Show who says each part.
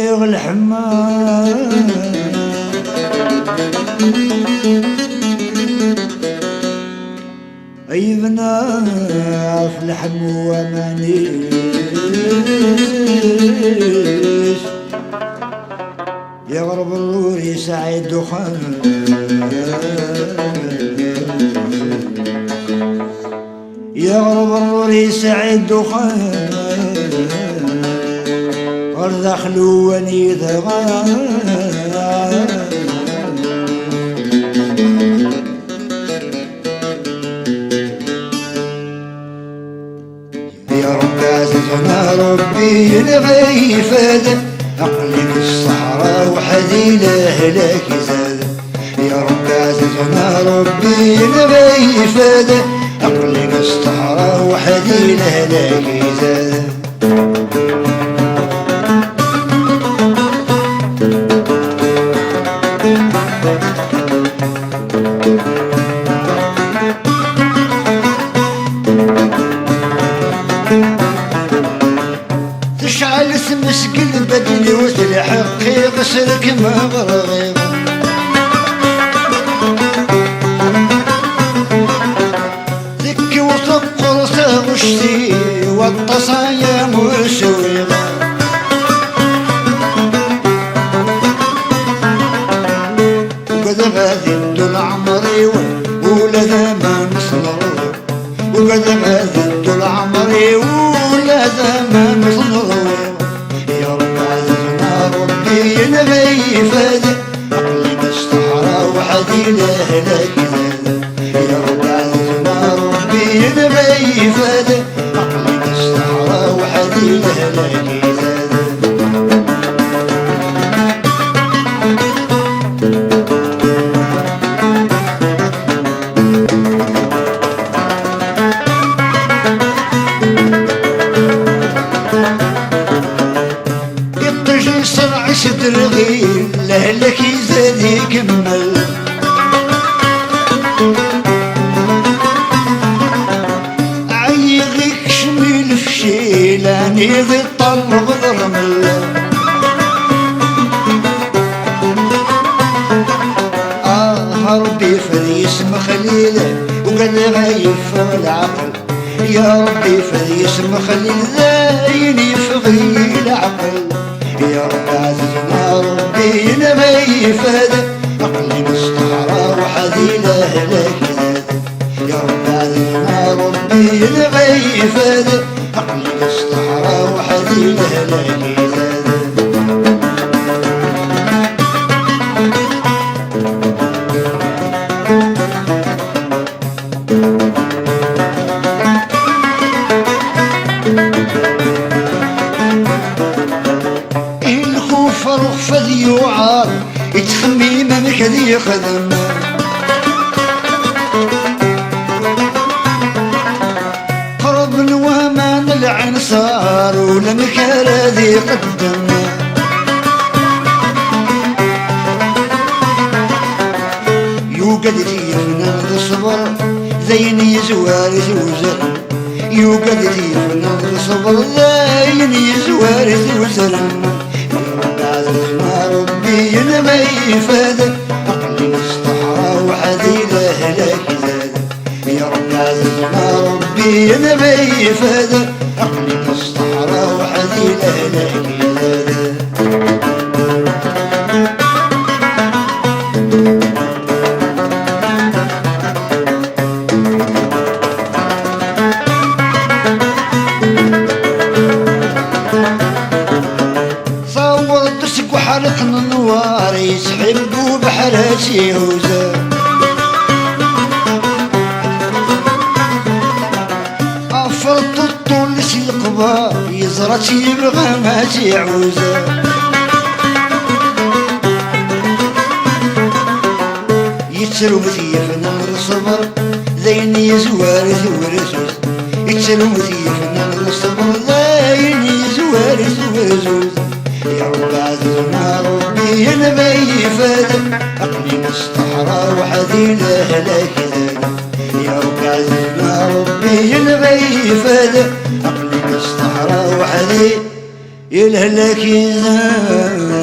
Speaker 1: يغ الحمام أيبنا في اللحم ومانيش يغرب النور يسعي الدخان يغرب النور يسعي الدخان ردخلوا ونيذغان يا رب عزيزنا ربي نبغي فاد أقلم الصحراء وحدي لأهلك زاد يا رب عزيزنا ربي نبغي فاد أقلم الصحراء وحدي لأهلك زاد تشعل مسكين بدني وتلحق قصرك مغرغب ذكي وتقر سغشتي والتصايا مسويغة وقد غادي الدول عمري ولا ذا ما نصنر وقد غادي الدول عمري ولا ذا ما نصنر نبي فاد أقلم الصحراء وحدي لأهلك زاد يا رب عزيزنا ربي نبي فاد أقلم الصحراء وحدي لأهلك زاد شد الغيل لهلك يزاد يكمل عيغيك شميل في شيلاني ذي الطلب ضرمل ربي فذي اسم خليله وقال غايب في العقل يا ربي فذي اسم خليل ذاين يفغي العقل يا رب عزيزنا ربي نبي فاد أقلم الصحراء وحدي لأهلك زاد يا رب عزيزنا ربي نبي فاد أقلم الصحراء وحدي لأهلك زاد فرق فذي وعار يتخمي منك ذي خدم قرب ومان العين صار ولمكار ذي قدم يوقد فينا الصبر زين زوار زوزر يوقد فينا الصبر زين زوار زوزر عزيزنا ربي نبي فاد أقلم الصحراء وحدي لأهلك زاد يا رب عزيزنا ربي نبي فاد أقلم الصحراء وحدي لأهلك زاد وحرقنا النوار يسحبوا بحراسي هوزا أفرط الطول سي القبار يزرت يبغى ما تعوزا يتسلو مثيفنا الصبر ذين يزوار زورزوز يتسلو مثيفنا الصبر ذين يزوار زورزوز يا رب عزيزنا ربي نبي فاد أقلم الصحراء وحدي لأهلك زاد يا رب عزيزنا ربي نبي فاد أقلم الصحراء وحدي يلهلك يزال